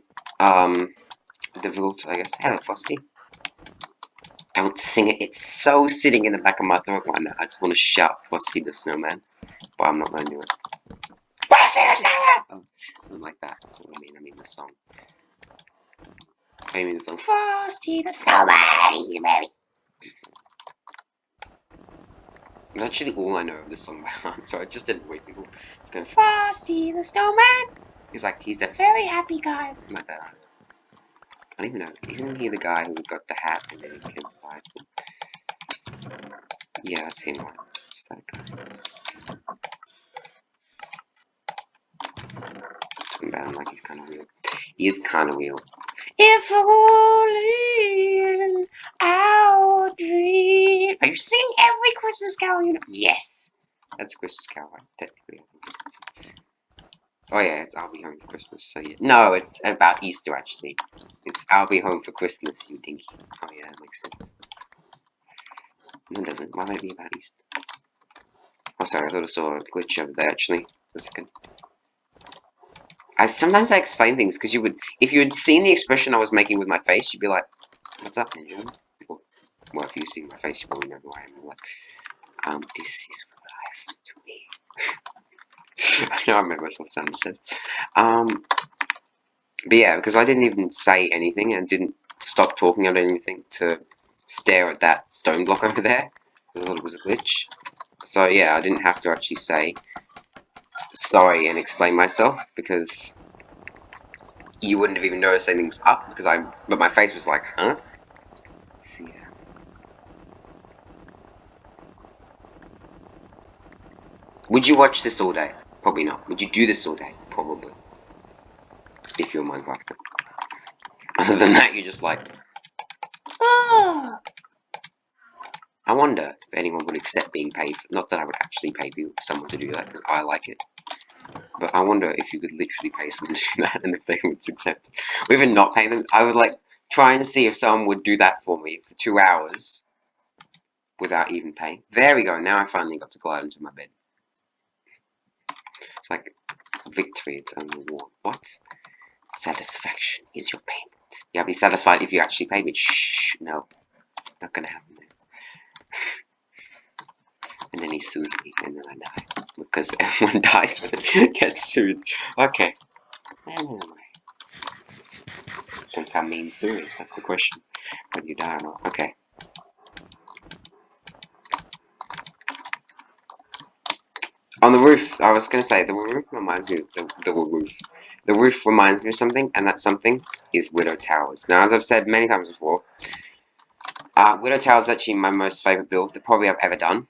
difficult. I guess. Hello, Frosty. Don't sing it. It's so sitting in the back of my throat right now. I just want to shout Frosty the Snowman, but I'm not going to do it. Frosty the Snowman. Oh, not like that. That's what I mean. I mean the song. I mean the song. Frosty the Snowman. That's actually all I know of the song by heart, so I just didn't wait people. It's going Frosty the Snowman. He's like, he's a very happy guy. Something like that. I don't even know. Isn't he the guy who got the hat and then he killed the life? Yeah, that's him. It's that guy. I'm like, he's kind of weird. He is kind of weird. If only in our dream. Are you singing every Christmas carol you know? Yes! That's a Christmas carol, right? Technically. Oh yeah, it's I'll Be Home for Christmas, so yeah. No, it's about Easter, actually. It's I'll Be Home for Christmas, you dinky. Oh yeah, that makes sense. No, it doesn't. Why would it be about Easter? Oh, sorry, I thought I saw a glitch over there, actually. For a second. Sometimes I explain things, because you would, if you had seen the expression I was making with my face, you'd be like, what's up, ninja? Well, if you see my face, you probably know who I am. You're like, this is life to me. I know I made myself sound obsessed. But yeah, because I didn't even say anything and didn't stop talking about anything to stare at that stone block over there. I thought it was a glitch. So yeah, I didn't have to actually say sorry and explain myself because you wouldn't have even noticed anything was up because but my face was like, huh? So yeah. Would you watch this all day? Probably not. Would you do this all day? Probably. If you're a Minecrafter. Other than that, you're just like, oh. I wonder if anyone would accept being paid. Not that I would actually pay someone to do that, because I like it. But I wonder if you could literally pay someone to do that, and if they would accept it. Or even not pay them. I would like try and see if someone would do that for me for 2 hours without even paying. There we go. Now I finally got to glide into my bed. It's like victory. It's own reward. What? Satisfaction is your payment. Yeah, I'll be satisfied if you actually pay me. Shh. No. Not gonna happen. And then he sues me, and then I die. Because everyone dies when it gets sued. Okay. Anyway. Depends how mean sue is, that's the question. Whether you die or not. Okay. On the roof, I was gonna say, the roof reminds me of the roof. The roof reminds me of something, and that something is Widow Towers. Now, as I've said many times before, Widow Towers is actually my most favourite build that probably I've ever done.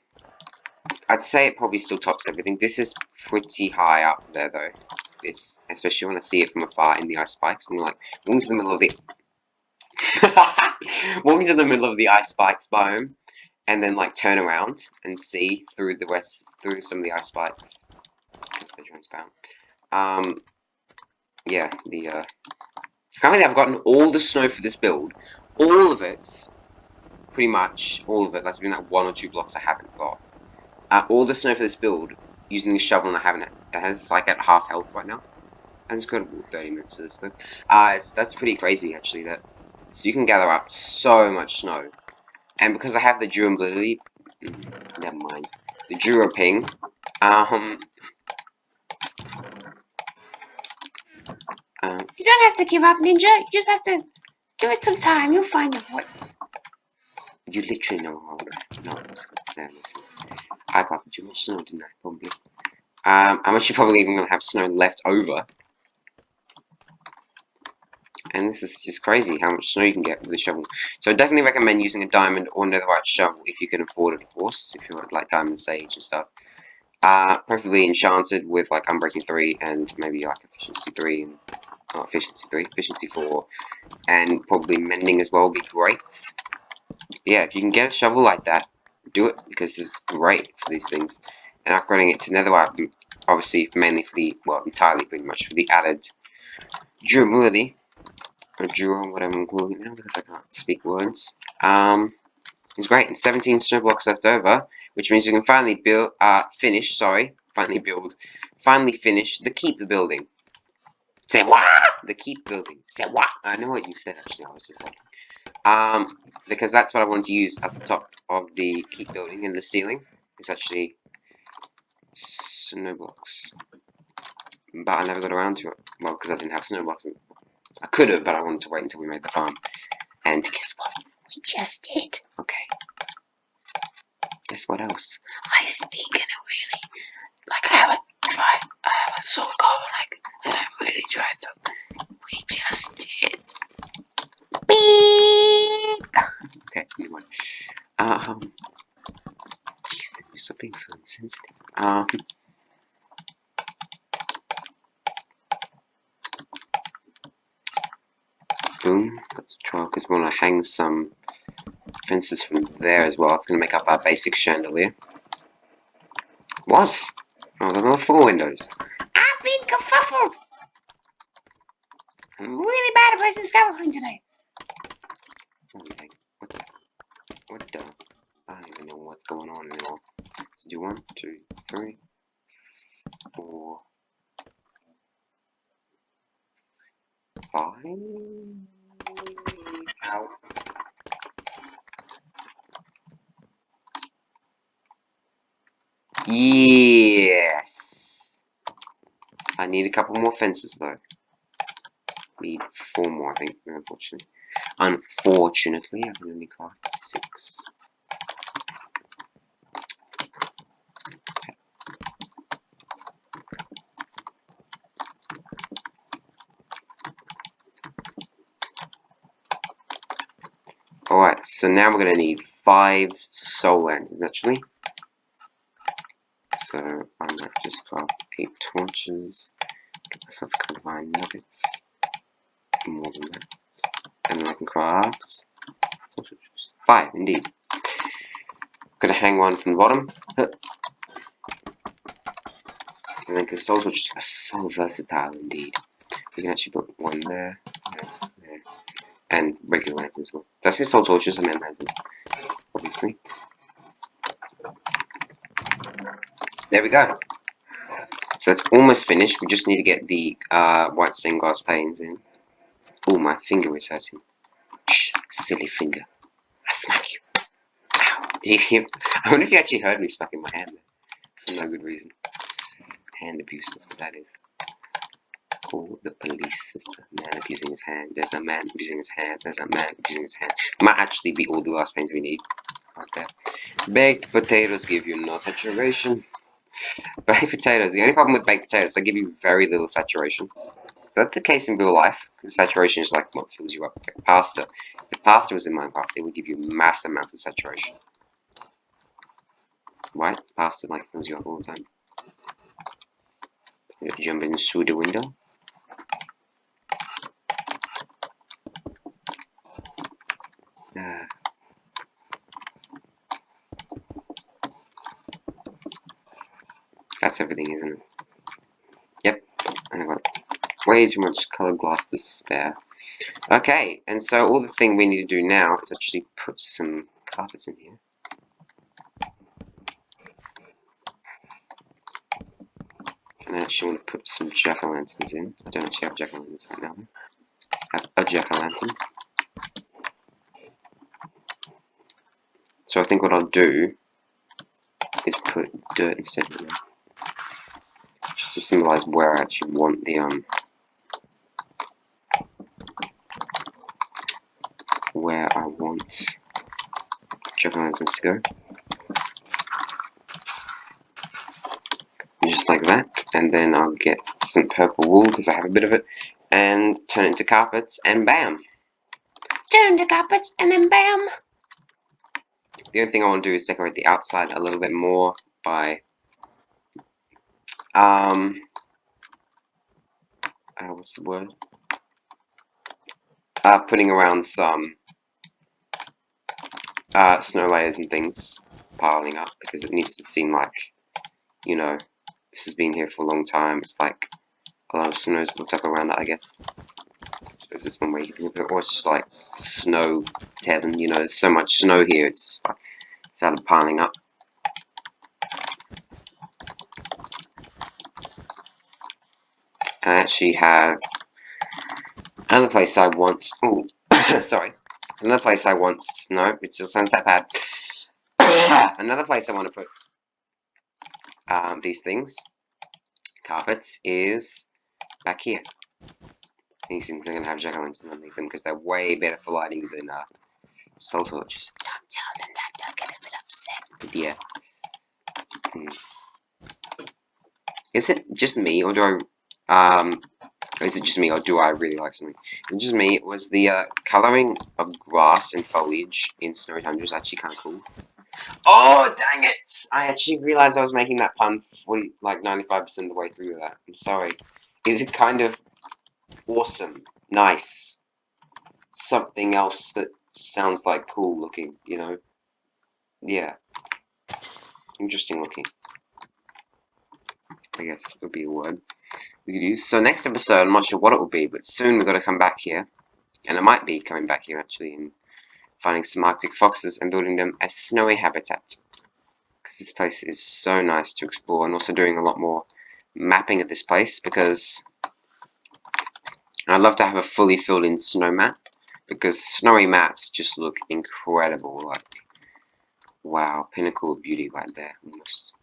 I'd say it probably still tops everything. This is pretty high up there, though. This, especially when I see it from afar in the ice spikes, and you're like, walking to the middle of the walking to the middle of the ice spikes biome, and then like turn around and see through some of the ice spikes because they're transparent. Yeah, currently I've gotten all the snow for this build, all of it, pretty much all of it. That's been like 1 or 2 blocks I haven't got. All the snow for this build using the shovel, and I haven't. It has like at half health right now. And it's got 30 minutes to this thing. That's pretty crazy actually. So you can gather up so much snow, and because I have the durability, never mind, the Duro ping, You don't have to give up, Ninja. You just have to give it some time. You'll find your voice. You literally know how no, that makes sense. I got too much snow, didn't I? Probably. I'm actually probably even gonna have snow left over. And this is just crazy how much snow you can get with a shovel. So I definitely recommend using a diamond or netherite shovel if you can afford it, of course. If you're like diamond sage and stuff. Preferably enchanted with like unbreaking 3 and maybe like efficiency 3 and efficiency 4, and probably mending as well would be great. Yeah, if you can get a shovel like that, do it, because it's great for these things. And upgrading it to netherite, obviously mainly for the, well, entirely pretty much for the added durability, or dura, whatever I'm calling it now, because I can't speak words. It's great, and 17 snow blocks left over, which means we can finally finish the keep building. Say what? The keep building. Say what? I know what you said, actually. I was just wondering. Because that's what I wanted to use at the top of the keep building, and the ceiling is actually snow blocks. But I never got around to it. Well, because I didn't have snow blocks. I could have, but I wanted to wait until we made the farm. And guess what? We just did. Okay. Guess what else? I speak in a really, like, I have a sort of goal, like, I really tried, so we just did. Beep! Okay, anyway. Jeez, you're so being so insensitive. Boom. Got 12, because we want to hang some fences from there as well. It's going to make up our basic chandelier. What? Oh, there are 4 windows. I've been kerfuffled! I'm really bad at placing scaffolding today. Okay. What the? I don't even know what's going on anymore. So do 1, 2, 3, 4, 5. Ow. Yes. I need a couple more fences though. Need 4 more, I think. Unfortunately, I can only craft 6. Alright, so now we're going to need 5 soul lanterns actually. So I might just craft 8 torches, get myself a couple of iron nuggets, more than that, and then I can craft 5 indeed. I'm going to hang one from the bottom, and then because soul torches are so versatile indeed. We can actually put one there, there, and regular lanterns as well. Did I say soul torches? I meant lanterns, obviously. There we go. So that's almost finished. We just need to get the white stained glass panes in. Oh, my finger is hurting. Shh, silly finger. I smack you. Ow. Did you hear? I wonder if you actually heard me smacking my hand there. For no good reason. Hand abuse, that's what that is. Call the police, sister. Man abusing his hand. There's a man abusing his hand. There's a man abusing his hand. Might actually be all the glass panes we need. Right there. Baked potatoes give you no saturation. Baked potatoes. The only problem with baked potatoes, they give you very little saturation. That's the case in real life, because saturation is like what fills you up. Like pasta. If pasta was in Minecraft, it would give you mass amounts of saturation. Right? Pasta like fills you up all the time. You jump in through the window. That's everything, isn't it? Yep. And I've got way too much colored glass to spare. Okay, and so all the thing we need to do now is actually put some carpets in here. And I actually want to put some jack-o'-lanterns in. I don't actually have jack-o'-lanterns right now. I have a jack-o'-lantern. So I think what I'll do is put dirt instead of just to symbolize where I actually want the where I want jack-o'-lanterns to go. Just like that, and then I'll get some purple wool because I have a bit of it, and turn it into carpets, and bam! Turn into carpets, and then bam! The only thing I want to do is decorate the outside a little bit more by what's the word? Putting around some snow layers and things piling up, because it needs to seem like, you know, this has been here for a long time. It's like a lot of snow's built up around it, I guess. So it's just one way you can look at it, or it's just like snow heaven, you know, there's so much snow here, it's just like, it started piling up. I actually have another place I want, oh, sorry, another place I want, no, it still sounds that bad. Another place I want to put these things, carpets, is back here. These things are going to have jack-o'-lanterns underneath them because they're way better for lighting than soul torches. Don't tell them that, they'll get a bit upset. Yeah. Is it just me, or do I, is it just me, or do I really like something? Is it just me? It was the colouring of grass and foliage in Snowy Tundra is actually kind of cool. Oh, dang it! I actually realised I was making that pun for like 95% of the way through that. I'm sorry. Is it kind of awesome, nice, something else that sounds like cool looking, you know? Yeah. Interesting looking, I guess would be a word we could use. So next episode, I'm not sure what it will be, but soon we've got to come back here. And it might be coming back here, actually, and finding some Arctic foxes and building them a snowy habitat. Because this place is so nice to explore, and also doing a lot more mapping of this place, because I'd love to have a fully filled in snow map, because snowy maps just look incredible, like, wow, pinnacle of beauty right there, almost.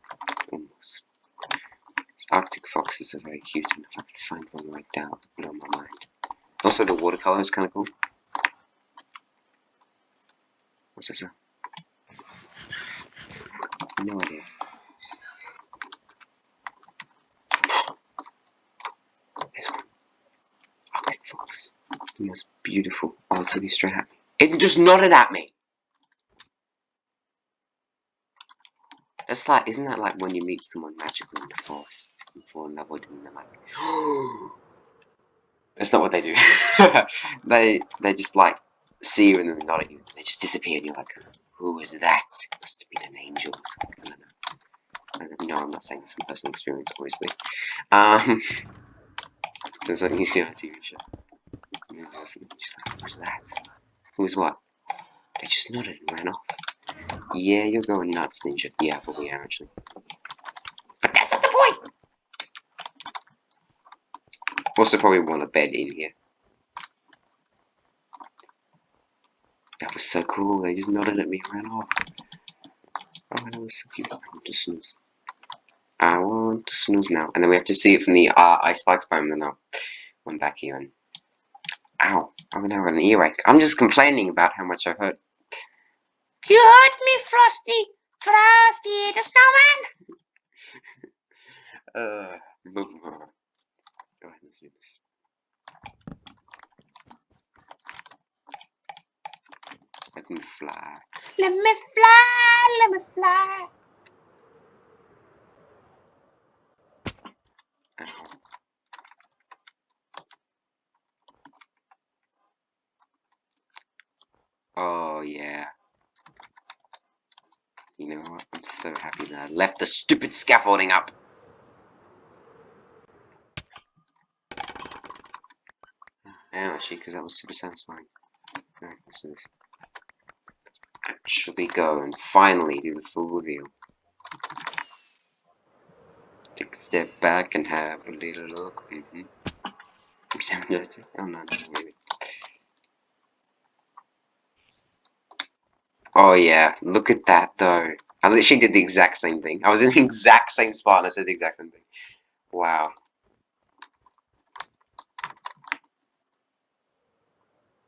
Arctic foxes are very cute, and if I could find one right now, it would blow my mind. Also, the watercolor is kind of cool. What's this? No idea. There's one. Arctic fox. The most beautiful. Oh, it's looking straight at me. It just nodded at me! It's like, isn't that like when you meet someone magical in the forest and fall in love with them and they're like, that's not what they do. they just like see you and then they nod at you. They just disappear and you're like, who was that? It must have been an angel or something. I don't know. No, I'm not saying this from personal experience, obviously. It's something you see on a TV show. And the person just like, who's that? Who's what? They just nodded and ran off. Yeah, you're going nuts, Ninja. Yeah, but we are actually. But that's not the point! Also, probably want a bed in here. That was so cool. They just nodded at me and ran off. Oh, that was so cute. I want to snooze. I want to snooze now. And then we have to see it from the ice spikes biome. Then I'll one back here and. Ow! I'm gonna have an earache. I'm just complaining about how much I hurt. You hurt me, Frosty! Frosty the snowman! Go ahead, let's do this. Let me fly. Let me fly, let me fly. Ow. Oh, yeah. You know what? I'm so happy that I left the stupid scaffolding up. Actually, because that was super satisfying. Alright, let's do this. Let's actually go and finally do the full reveal. Take a step back and have a little look. Oh no, maybe. Oh yeah, look at that though. I literally did the exact same thing. I was in the exact same spot and I said the exact same thing. Wow.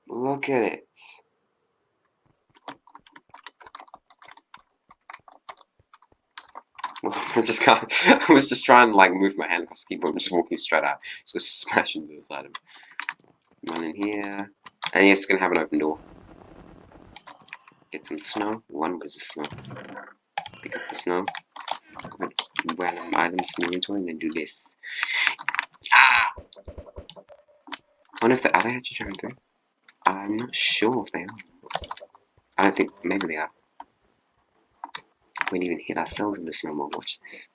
Look at it. Well, I just can't. I was just trying to like move my hand across the keyboard. I'm just walking straight out. Just go smash into the side of it. One in here. And yeah, it's gonna have an open door. Get some snow. One was the snow. Pick up the snow. Put random items in the inventory and then do this. Ah! I wonder if the other hatches are coming through. I'm not sure if they are. I don't think. Maybe they are. We didn't even hit ourselves with a snowball. Watch this.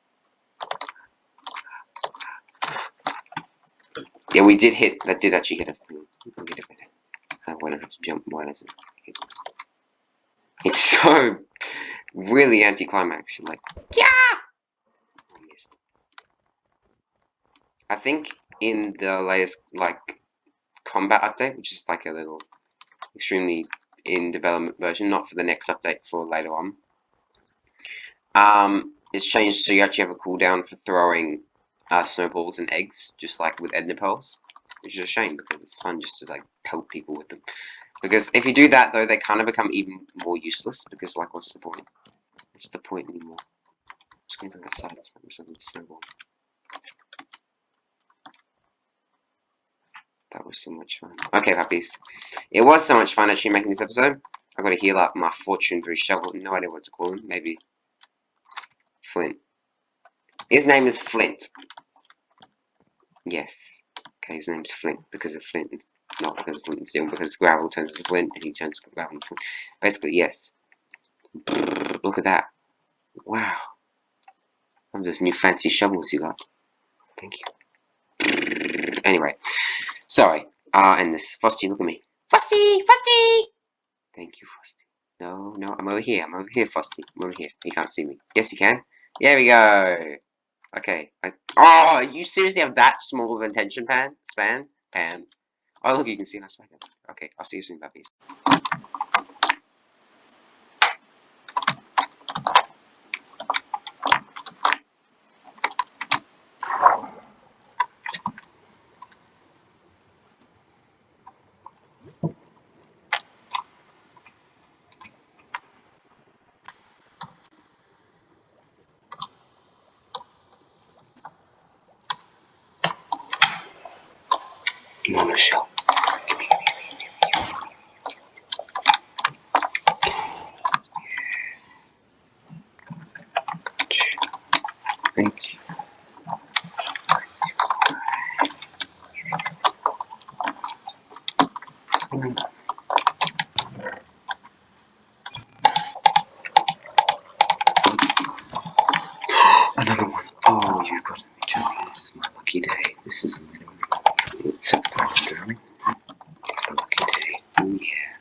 Yeah, we did hit. That did actually hit us. We'll get it better. So I don't have to jump. Why does it hit? It's so really anticlimax. You're like, yeah! I missed. I think in the latest like combat update, which is like a little extremely in development version, not for the next update, for later on. It's changed so you actually have a cooldown for throwing snowballs and eggs, just like with Edna pearls, which is a shame because it's fun just to like pelt people with them. Because if you do that though, they kind of become even more useless. Because like, what's the point? What's the point anymore? I'm just gonna go outside and smack myself with a snowball. That was so much fun. Okay, puppies. It was so much fun actually making this episode. I've got to heal up my Fortune 3 shovel. No idea what to call him. Maybe Flint. His name is Flint. Yes. Okay, his name's Flint because of Flint. It's not because of Flint and Steel, because gravel turns to Flint and he turns to gravel and Flint. Basically, yes. Look at that. Wow. All those new fancy shovels you got. Thank you. Anyway. Sorry. And this. Frosty, look at me. Frosty! Frosty! Thank you, Frosty. No, no, I'm over here. I'm over here, Frosty. I'm over here. He can't see me. Yes, he can. There we go. Okay. Oh, you seriously have that small of an attention span? Pan. Oh, look, you can see my span. Okay, I'll see you soon, puppies. I'm on a shell. Thank you. Another one. Oh, you've got to be joking. This is my lucky day. This is literally. It's so fun, darling. It's my lucky day. Oh, yeah.